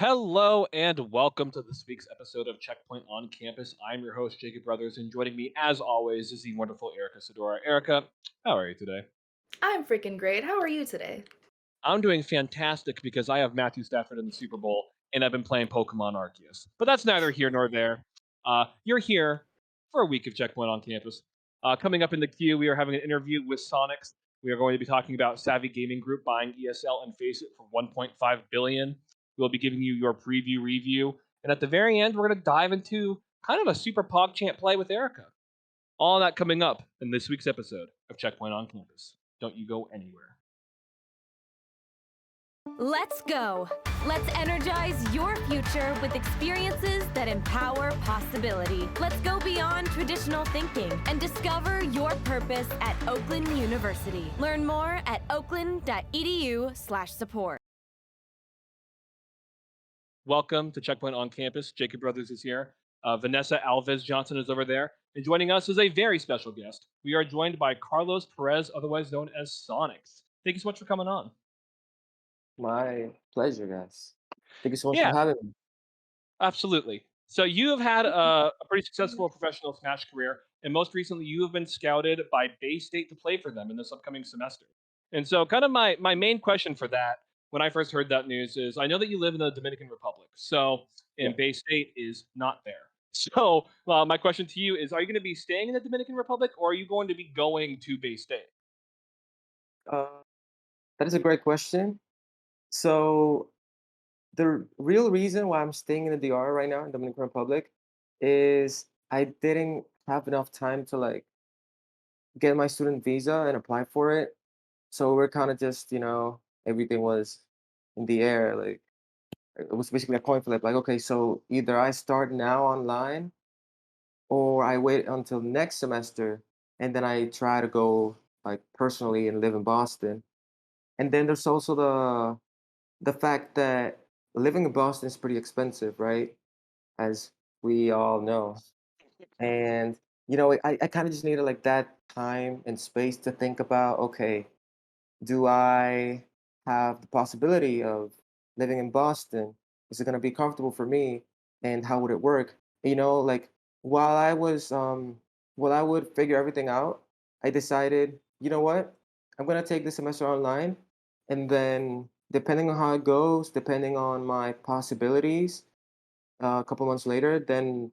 Hello and welcome to this week's episode of Checkpoint on Campus. I'm your host, Jacob Brothers, and joining me, as always, is the wonderful Erica Sadora. Erica, how are you today? I'm freaking great. How are you today? I'm doing fantastic because I have Matthew Stafford in the Super Bowl, and I've been playing Pokemon Arceus. But that's neither here nor there. You're here for a week of Checkpoint on Campus. Coming up in the queue, we are having an interview with SONIX. We are going to be talking about Savvy Gaming Group buying ESL and FACEIT for 1.5 billion. We'll be giving you your preview review, and at the very end, we're going to dive into kind of a super PogChamp play with Erica. All that coming up in this week's episode of Checkpoint on Campus. Don't you go anywhere. Let's go! Let's energize your future with experiences that empower possibility. Let's go beyond traditional thinking and discover your purpose at Oakland University. Learn more at oakland.edu/support. Welcome to Checkpoint on Campus. Jacob Brothers is here. Vanessa Alves Johnson is over there. And joining us is a very special guest. We are joined by Carlos Perez, otherwise known as SONIX. Thank you so much for coming on. My pleasure, guys. Thank you so much for Yeah, having me. absolutely. So you have had a pretty successful professional Smash career, and most recently you have been scouted by Bay State to play for them in this upcoming semester. And so, kind of my main question for that, when I first heard that news, is I know that you live in the Dominican Republic, so Yeah. and Bay State is not there. So my question to you is: are you going to be staying in the Dominican Republic, or are you going to be going to Bay State? Uh, that is a great question. So the real reason why I'm staying in the DR right now in Dominican Republic is I didn't have enough time to get my student visa and apply for it. So we're kind of just, everything was in the air. Like it was basically a coin flip. Like, okay, so either I start now online or I wait until next semester and then I try to go like personally and live in Boston. And then there's also the fact that living in Boston is pretty expensive, right? As we all know. And I kind of just needed like that time and space to think about, okay, do I have the possibility of living in Boston? Is it going to be comfortable for me? And how would it work? Like while I was, while I would figure everything out, I decided, you know what? I'm going to take this semester online. And then depending on how it goes, depending on my possibilities, a couple months later, then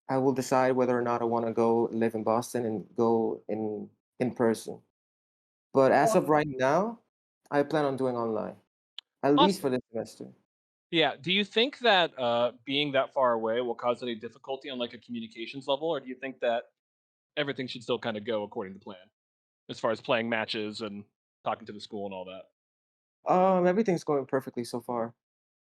I will decide whether or not I want to go live in Boston and go in person. But as of right now, I plan on doing online, at least Awesome. for this semester. Yeah. Do you think that being that far away will cause any difficulty on like a communications level, or do you think that everything should still kind of go according to plan as far as playing matches and talking to the school and all that? Everything's going perfectly so far.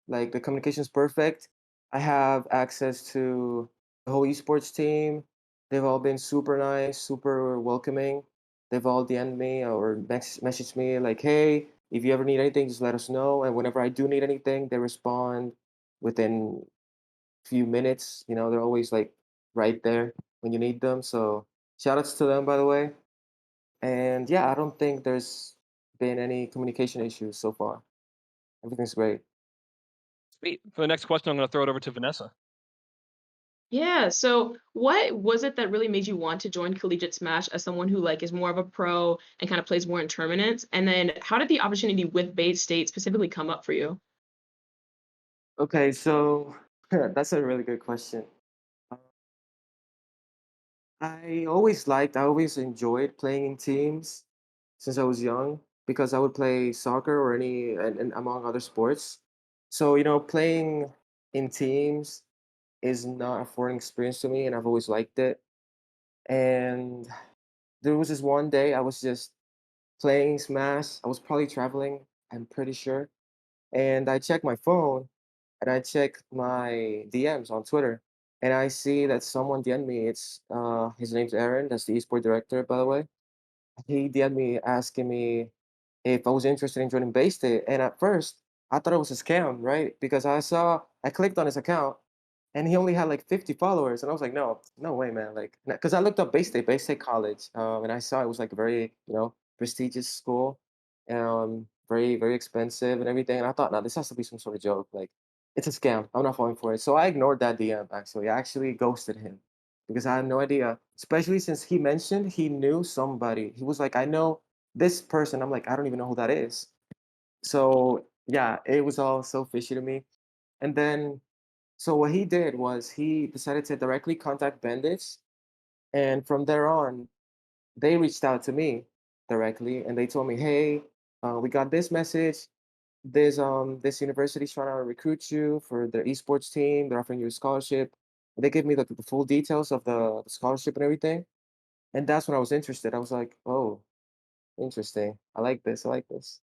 Like the communication's perfect. I have access to the whole esports team. They've all been super nice, super welcoming. They've all DM'd me or messaged me like, "Hey, if you ever need anything, just let us know." And whenever I do need anything, they respond within few minutes. They're always like right there when you need them. So shout outs to them, by the way. And yeah, I don't think there's been any communication issues so far. Everything's great. Sweet. For the next question, I'm going to throw it over to Vanessa. Yeah, so what was it that really made you want to join Collegiate Smash as someone who is more of a pro and kind of plays more in tournaments? And then how did the opportunity with Bay State specifically come up for you? Okay, so that's a really good question. Uh, I always enjoyed playing in teams since I was young because I would play soccer or and among other sports. So, playing in teams is not a foreign experience to me, and I've always liked it. And there was this one day I was just playing Smash. I was probably traveling, I'm pretty sure. And I checked my phone and I checked my DMs on Twitter. And I see that someone DM'd me. It's his name's Aaron, that's the esport director, by the way. He DM'd me asking me if I was interested in joining Bay State. And at first, I thought it was a scam, right? Because I clicked on his account and he only had like 50 followers. And I was like, no, no way, man. Like, because I looked up Bay State College, and I saw it was like a very, prestigious school, very, very expensive and everything. And I thought, no, this has to be some sort of joke. Like, it's a scam. I'm not falling for it. So I ignored that DM actually. I actually ghosted him because I had no idea, especially since he mentioned he knew somebody. He was like, I know this person. I'm like, I don't even know who that is. So yeah, it was all so fishy to me. And then, so what he did was he decided to directly contact Bandits. And from there on, they reached out to me directly and they told me, hey, we got this message. This university's trying to recruit you for their esports team. They're offering you a scholarship. They gave me the full details of the scholarship and everything. And that's when I was interested. I was like, oh, interesting. I like this. I like this.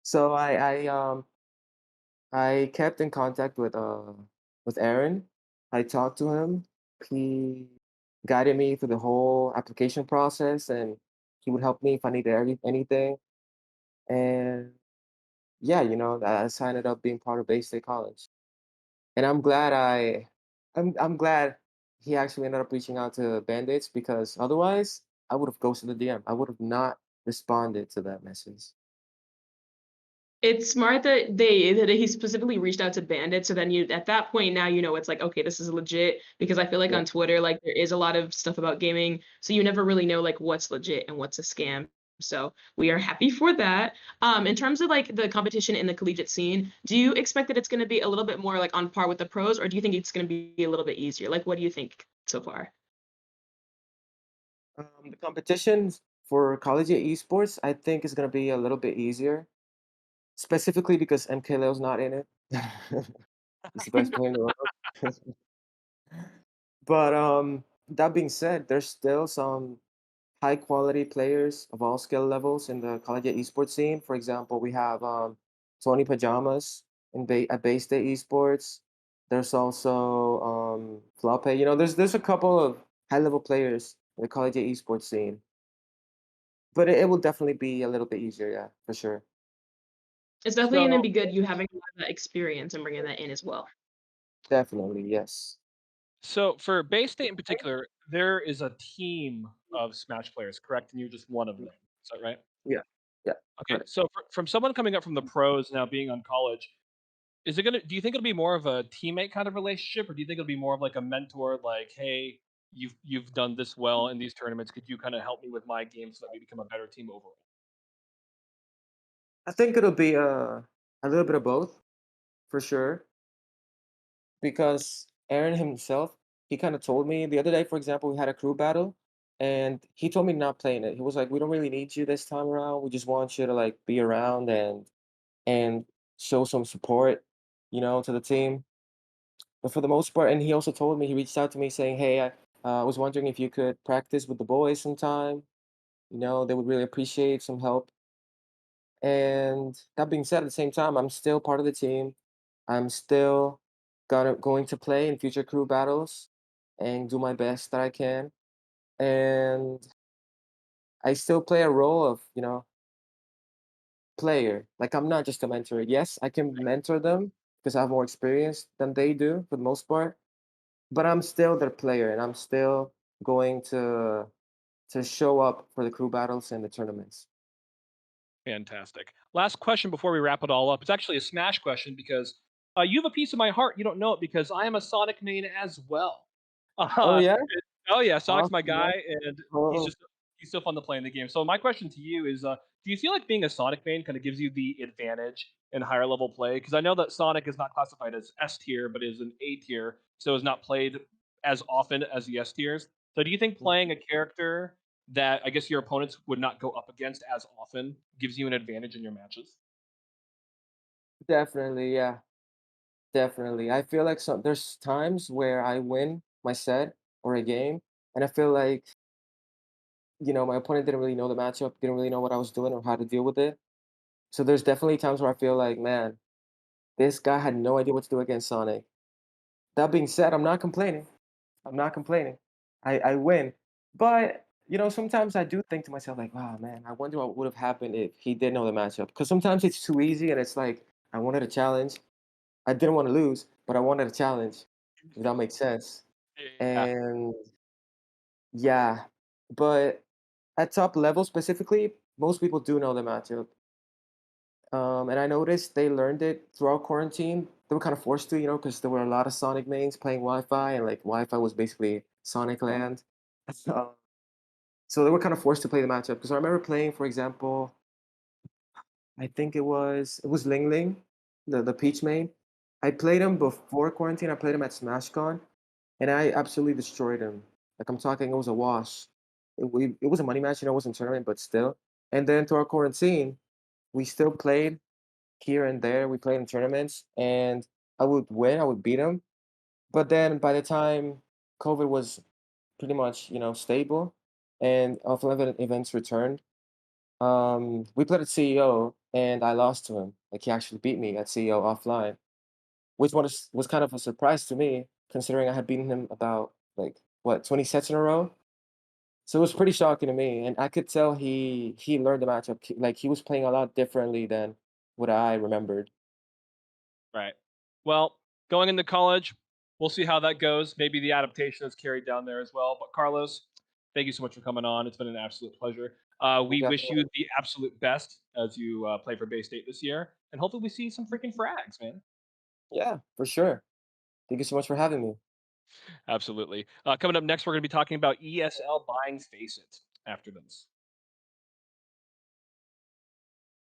So I kept in contact with Aaron. I talked to him. He guided me through the whole application process, and he would help me if I needed anything. And yeah, I signed up being part of Bay State College, and I'm glad he actually ended up reaching out to Band-Aids because otherwise I would have ghosted the DM. I would have not responded to that message. It's smart that he specifically reached out to Bandit, so then you at that point, now you know it's like, "Okay, this is legit," because I feel like Yeah, on Twitter, like, there is a lot of stuff about gaming, so you never really know, like, what's legit and what's a scam. So, we are happy for that. In terms of, like, the competition in the collegiate scene, do you expect that it's gonna be a little bit more, like, on par with the pros, or do you think it's gonna be a little bit easier? Like, what do you think so far? the competition for collegiate esports, I think, is gonna be a little bit easier. Specifically because MKLeo's not in it. He's the best player in the world. But, that being said, there's still some high quality players of all skill levels in the collegiate esports scene. For example, we have, Tony Pajamas at Bay State Esports. There's also, Flope. There's a couple of high level players in the collegiate esports scene. But it will definitely be a little bit easier, yeah, for sure. It's definitely gonna So be good you having a lot of that experience and bringing that in as well. Definitely, yes. So for Bay State in particular, there is a team of Smash players, correct? And you're just one of them. Is that right? Yeah, yeah, Okay. got it. So from someone coming up from the pros now being on college, is it gonna? Do you think it'll be more of a teammate kind of relationship, or do you think it'll be more of like a mentor, like, hey, you've done this well in these tournaments. Could you kind of help me with my game so that we become a better team overall? I think it'll be a little bit of both for sure because Aaron himself, he kind of told me the other day, for example, we had a crew battle and he told me not playing it. He was like, "We don't really need you this time around. We just want you to like be around and show some support, to the team." But for the most part, and he also told me he reached out to me saying, "Hey, I was wondering if you could practice with the boys sometime. They would really appreciate some help." And that being said, at the same time, I'm still part of the team. I'm still going to play in future crew battles and do my best that I can. And I still play a role of, player. Like I'm not just a mentor. Yes, I can mentor them because I have more experience than they do for the most part. But I'm still their player and I'm still going to show up for the crew battles and the tournaments. Fantastic. Last question before we wrap it all up. It's actually a Smash question because you have a piece of my heart. You don't know it because I am a Sonic main as well. Oh Uh, yeah? oh yeah, Sonic's Awesome, my man. guy, and Oh, he's so fun to play in the game. So my question to you is, do you feel like being a Sonic main kind of gives you the advantage in higher level play? Because I know that Sonic is not classified as S tier, but is an A tier, so is not played as often as the S tiers. So do you think playing a character that I guess your opponents would not go up against as often gives you an advantage in your matches? definitely, yeah. Definitely. I feel like there's times where I win my set or a game, and I feel like, my opponent didn't really know the matchup, didn't really know what I was doing or how to deal with it. So there's definitely times where I feel like, man, this guy had no idea what to do against Sonic. That being said, I'm not complaining. I'm not complaining. I win. But, sometimes I do think to myself, like, wow, man, I wonder what would have happened if he did know the matchup. Because sometimes it's too easy and it's like, I wanted a challenge. I didn't want to lose, but I wanted a challenge, if that makes sense. Yeah. And yeah, but at top level specifically, most people do know the matchup. And I noticed they learned it throughout quarantine. They were kind of forced to, because there were a lot of Sonic mains playing Wi-Fi, and like Wi-Fi was basically Sonic land. Uh, so they were kind of forced to play the matchup. Because I remember playing, for example, I think it was Ling Ling, the Peach main. I played him before quarantine. I played him at SmashCon, and I absolutely destroyed him. Like I'm talking, it was a wash. It was a money match, it wasn't a tournament, but still. And then throughout quarantine, we still played here and there. We played in tournaments, and I would win. I would beat him. But then by the time COVID was pretty much, stable, and offline events returned, we played at CEO, and I lost to him. Like he actually beat me at CEO offline, which was kind of a surprise to me, considering I had beaten him about like what 20 sets in a row. So it was pretty shocking to me, and I could tell he learned the matchup. Like he was playing a lot differently than what I remembered. Right. Well, going into college, we'll see how that goes. Maybe the adaptation is carried down there as well. But Carlos, thank you so much for coming on. It's been an absolute pleasure. We wish you Definitely. the absolute best as you play for Bay State this year, and hopefully we see some freaking frags, man. Yeah, for sure. Thank you so much for having me. Absolutely. Coming up next, we're going to be talking about ESL buying FACEIT after this.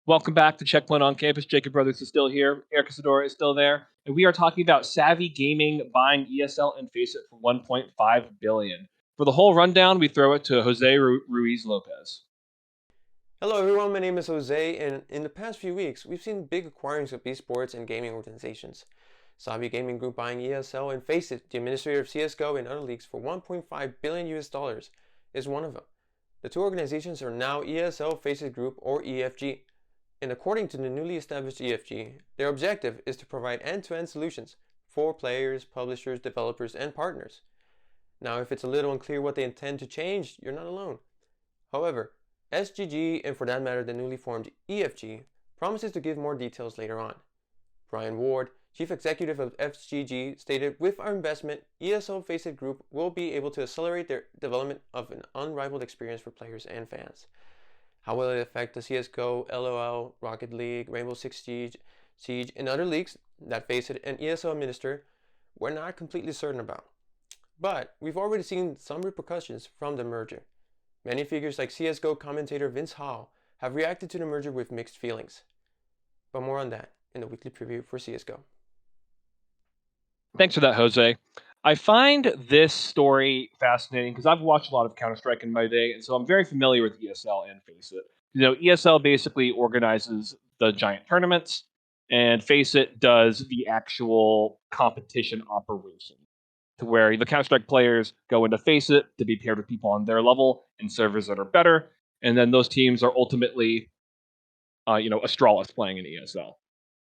Welcome back to Checkpoint on Campus. Jacob Brothers is still here. Eric Isadora is still there. And we are talking about Savvy Gaming buying ESL and FACEIT for $1.5 billion. For the whole rundown, we throw it to Jose Ruiz Lopez. Hello everyone, my name is Jose, and in the past few weeks, we've seen big acquirings of esports and gaming organizations. Savvy Gaming Group buying ESL and FACEIT, the administrator of CSGO and other leagues, for $1.5 billion is one of them. The two organizations are now ESL FACEIT Group, or EFG. And according to the newly established EFG, their objective is to provide end-to-end solutions for players, publishers, developers, and partners. Now, if it's a little unclear what they intend to change, you're not alone. However, SGG, and for that matter the newly formed EFG, promises to give more details later on. Brian Ward, Chief Executive of SGG, stated, "With our investment, ESL FACEIT Group will be able to accelerate their development of an unrivaled experience for players and fans." How will it affect the CSGO, LOL, Rocket League, Rainbow Six Siege, and other leagues that FACEIT and ESL administer, we're not completely certain about. But we've already seen some repercussions from the merger. Many figures like CSGO commentator Vince Hall have reacted to the merger with mixed feelings. But more on that in the weekly preview for CSGO. Thanks for that, Jose. I find this story fascinating because I've watched a lot of Counter-Strike in my day, and so I'm very familiar with ESL and FACEIT. ESL basically organizes the giant tournaments, and FACEIT does the actual competition operation, to where the Counter-Strike players go into FACEIT to be paired with people on their level and servers that are better, and then those teams are ultimately, Astralis playing in ESL.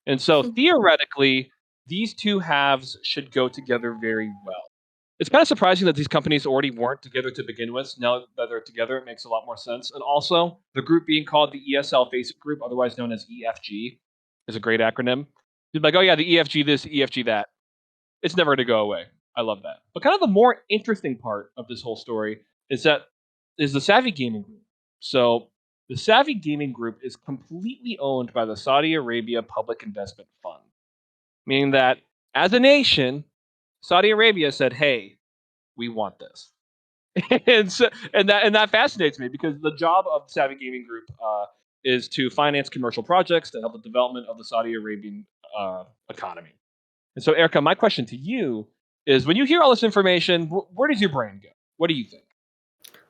And so theoretically, these two halves should go together very well. It's kind of surprising that these companies already weren't together to begin with. Now that they're together, it makes a lot more sense. And also, the group being called the ESL FACEIT Group, otherwise known as EFG, is a great acronym. You're like, oh yeah, the EFG this, EFG that. It's never going to go away. I love that. But kind of the more interesting part of this whole story is the Savvy Gaming Group. So the Savvy Gaming Group is completely owned by the Saudi Arabia Public Investment Fund, meaning that as a nation, Saudi Arabia said, "Hey, we want this," and that fascinates me because the job of the Savvy Gaming Group is to finance commercial projects to help the development of the Saudi Arabian economy. And so, Erica, my question to you is: when you hear all this information, where does your brain go? What do you think?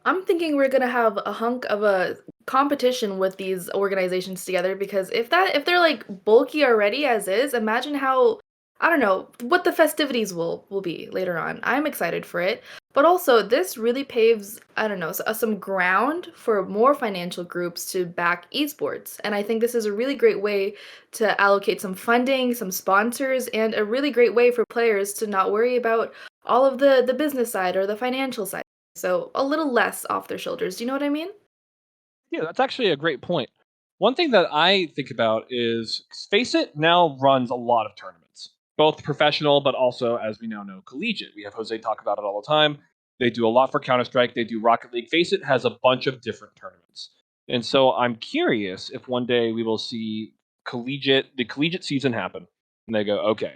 I'm thinking we're gonna have a hunk of a competition with these organizations together because if they're like bulky already as is, imagine how I don't know what the festivities will be later on. I'm excited for it. But also this really paves, I don't know, some ground for more financial groups to back esports. And I think this is a really great way to allocate some funding, some sponsors, and a really great way for players to not worry about all of the business side or the financial side. So a little less off their shoulders. Do you know what I mean? Yeah, that's actually a great point. One thing that I think about is Face It now runs a lot of tournaments, both professional, but also, as we now know, collegiate. We have Jose talk about it all the time. They do a lot for Counter Strike. They do Rocket League. Face It has a bunch of different tournaments. And so I'm curious if one day we will see the collegiate season happen. And they go, okay,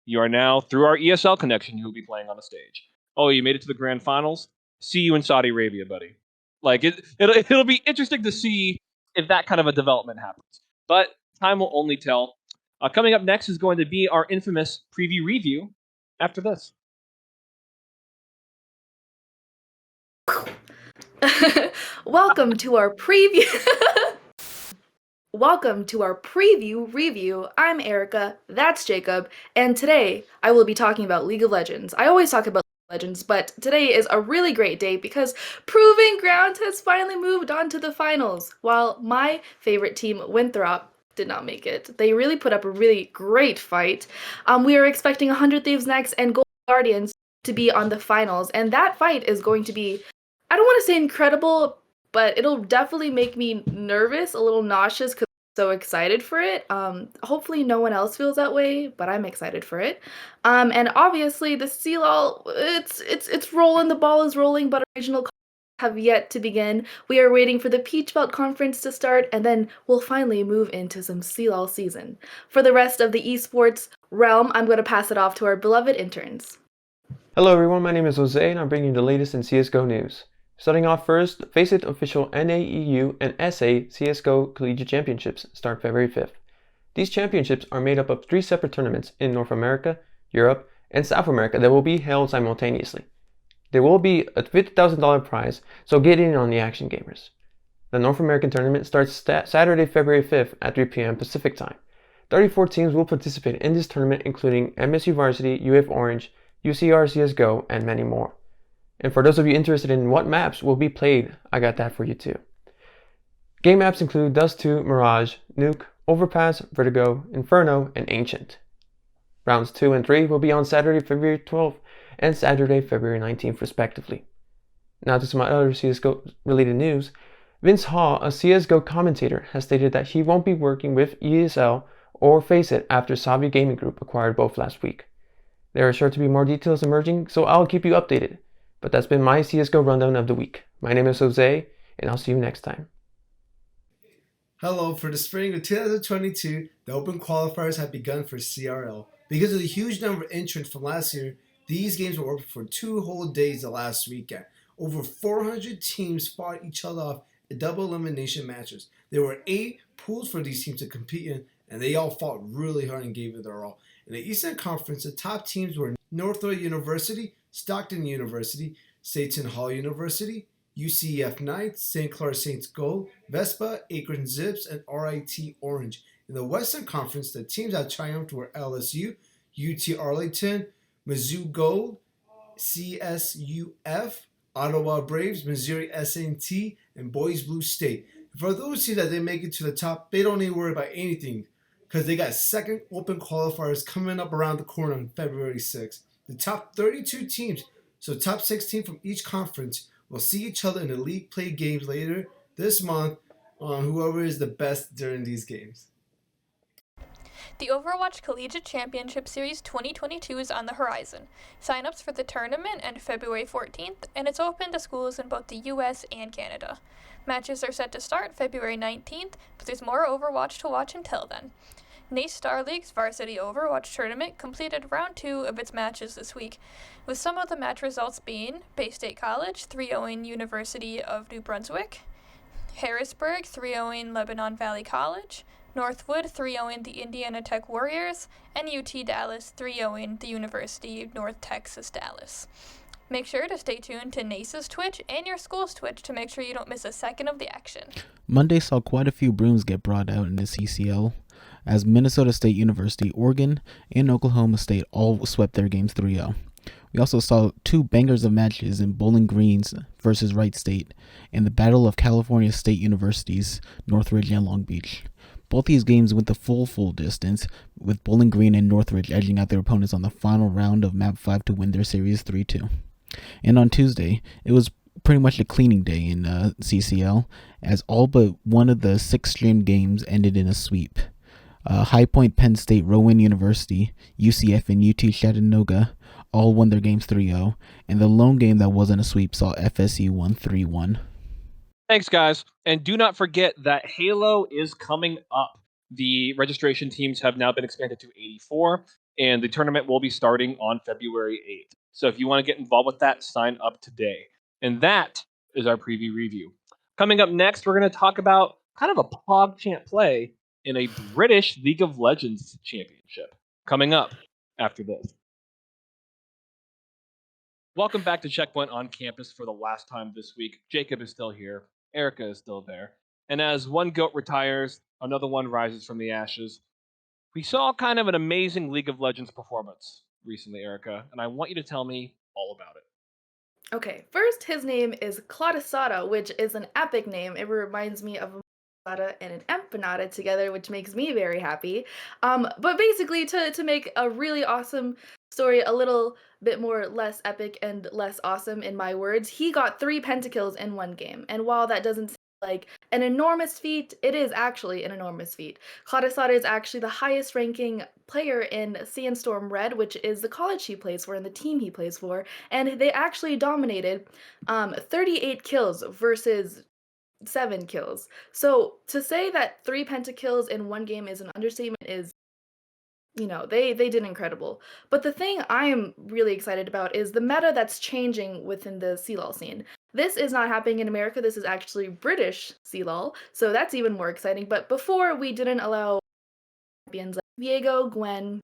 you are now, through our ESL connection, you will be playing on a stage. Oh, you made it to the grand finals? See you in Saudi Arabia, buddy. Like, it'll be interesting to see if that kind of a development happens. But time will only tell. Coming up next is going to be our infamous preview review after this. Welcome to our preview. Welcome to our preview review. I'm Erica, that's Jacob, and today I will be talking about League of Legends. I always talk about League of Legends, but today is a really great day because Proving Ground has finally moved on to the finals. While my favorite team, Winthrop, did not make it. They really put up a really great fight. We are expecting 100 Thieves Next and Gold Guardians to be on the finals, and that fight is going to be, I don't want to say incredible, but it'll definitely make me nervous, a little nauseous, because I'm so excited for it. Hopefully no one else feels that way, but I'm excited for it. And obviously the CLOL, it's rolling, the ball is rolling, but regional have yet to begin. We are waiting for the Peach Belt Conference to start, and then we'll finally move into some CLOL season. For the rest of the esports realm, I'm going to pass it off to our beloved interns. Hello everyone, my name is Jose and I'm bringing you the latest in CSGO news. Starting off first, FACEIT official NAEU and SA CSGO Collegiate Championships start February 5th. These championships are made up of 3 separate tournaments in North America, Europe, and South America that will be held simultaneously. There will be a $50,000 prize, so get in on the action, gamers. The North American tournament starts Saturday, February 5th at 3 p.m. Pacific time. 34 teams will participate in this tournament, including MSU Varsity, UF Orange, UCR CSGO, and many more. And for those of you interested in what maps will be played, I got that for you too. Game maps include Dust 2, Mirage, Nuke, Overpass, Vertigo, Inferno, and Ancient. Rounds 2 and 3 will be on Saturday, February 12th and Saturday, February 19th respectively. Now to some other CSGO related news. Vince Haw, a CSGO commentator, has stated that he won't be working with ESL or FACEIT after Savvy Gaming Group acquired both last week. There are sure to be more details emerging, so I'll keep you updated. But that's been my CSGO rundown of the week. My name is Jose, and I'll see you next time. Hello, for the spring of 2022, the open qualifiers have begun for CRL. Because of the huge number of entrants from last year, these games were open for 2 whole days the last weekend. Over 400 teams fought each other off in double elimination matches. There were 8 pools for these teams to compete in, and they all fought really hard and gave it their all. In the Eastern Conference, the top teams were Northwood University, Stockton University, Seton Hall University, UCF Knights, St. Clair Saints Gold, Vespa, Akron Zips, and RIT Orange. In the Western Conference, the teams that triumphed were LSU, UT Arlington, Mizzou Gold, CSUF, Ottawa Braves, Missouri S&T, and Boys Blue State. For those teams that didn't make it to the top, they don't need to worry about anything because they got second open qualifiers coming up around the corner on February 6th. The top 32 teams, so top 16 from each conference, will see each other in the league play games later this month on whoever is the best during these games. The Overwatch Collegiate Championship Series 2022 is on the horizon. Sign-ups for the tournament end February 14th, and it's open to schools in both the US and Canada. Matches are set to start February 19th, but there's more Overwatch to watch until then. NACE Star League's Varsity Overwatch Tournament completed round 2 of its matches this week, with some of the match results being Bay State College 3-0ing University of New Brunswick, Harrisburg 3-0ing Lebanon Valley College, Northwood 3-0ing the Indiana Tech Warriors, and UT Dallas 3-0ing the University of North Texas Dallas. Make sure to stay tuned to NACE's Twitch and your school's Twitch to make sure you don't miss a second of the action. Monday saw quite a few brooms get brought out in the CCL, as Minnesota State University, Oregon, and Oklahoma State all swept their games 3-0. We also saw 2 bangers of matches in Bowling Greens versus Wright State and the Battle of California State Universities, Northridge and Long Beach. Both these games went the full distance, with Bowling Green and Northridge edging out their opponents on the final round of Map 5 to win their series 3-2. And on Tuesday, it was pretty much a cleaning day in CCL, as all but one of the 6 streamed games ended in a sweep. High Point, Penn State, Rowan University, UCF, and UT Chattanooga all won their games 3-0, and the lone game that wasn't a sweep saw FSU won 3-1. Thanks, guys. And do not forget that Halo is coming up. The registration teams have now been expanded to 84, and the tournament will be starting on February 8th. So if you want to get involved with that, sign up today. And that is our preview review. Coming up next, we're going to talk about kind of a PogChamp play in a British League of Legends championship. Coming up after this. Welcome back to Checkpoint on campus for the last time this week. Jacob is still here. Erica is still there. And as one GOAT retires, another one rises from the ashes. We saw kind of an amazing League of Legends performance recently, Erica, and I want you to tell me all about it. Okay, first his name is Klatisada, which is an epic name. It reminds me of a empanada and an empanada together, which makes me very happy. But basically, to make a really awesome story a little bit more less epic and less awesome in my words, he got 3 pentakills in one game. And while that doesn't seem like an enormous feat, it is actually an enormous feat. Klatisada is actually the highest ranking player in Sandstorm Red, which is the college he plays for and the team he plays for, and they actually dominated 38 kills versus 7 kills. So to say that 3 pentakills in one game is an understatement is, they did incredible. But the thing I am really excited about is the meta that's changing within the CLOL scene. This is not happening in America. This is actually British CLOL, so that's even more exciting. But before, we didn't allow champions like Viego, Gwen,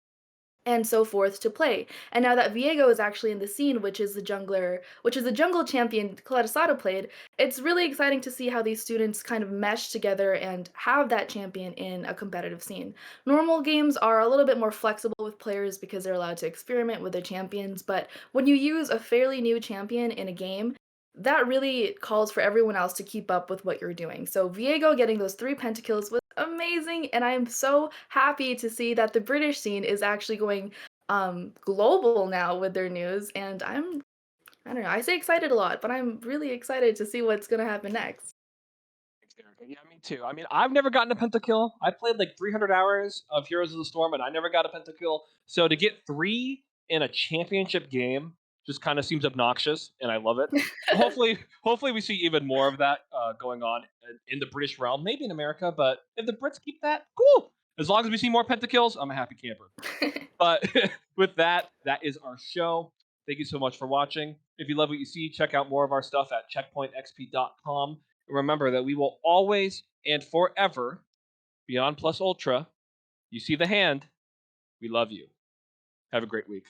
and so forth to play. And now that Viego is actually in the scene, which is the jungle champion Klatisada played, it's really exciting to see how these students kind of mesh together and have that champion in a competitive scene. Normal games are a little bit more flexible with players because they're allowed to experiment with their champions, but when you use a fairly new champion in a game, that really calls for everyone else to keep up with what you're doing. So Viego getting those 3 pentakills was amazing, and I'm so happy to see that the British scene is actually going global now with their news, and I don't know, I say excited a lot, but I'm really excited to see what's gonna happen next. Thanks, Erica. Yeah, me too. I mean, I've never gotten a pentakill. I played like 300 hours of Heroes of the Storm, and I never got a pentakill. So to get 3 in a championship game just kind of seems obnoxious, and I love it. Hopefully, we see even more of that going on in the British realm, maybe in America. But if the Brits keep that, cool. As long as we see more pentakills, I'm a happy camper. But with that, that is our show. Thank you so much for watching. If you love what you see, check out more of our stuff at checkpointxp.com. And remember that we will always and forever, beyond plus ultra, you see the hand, we love you. Have a great week.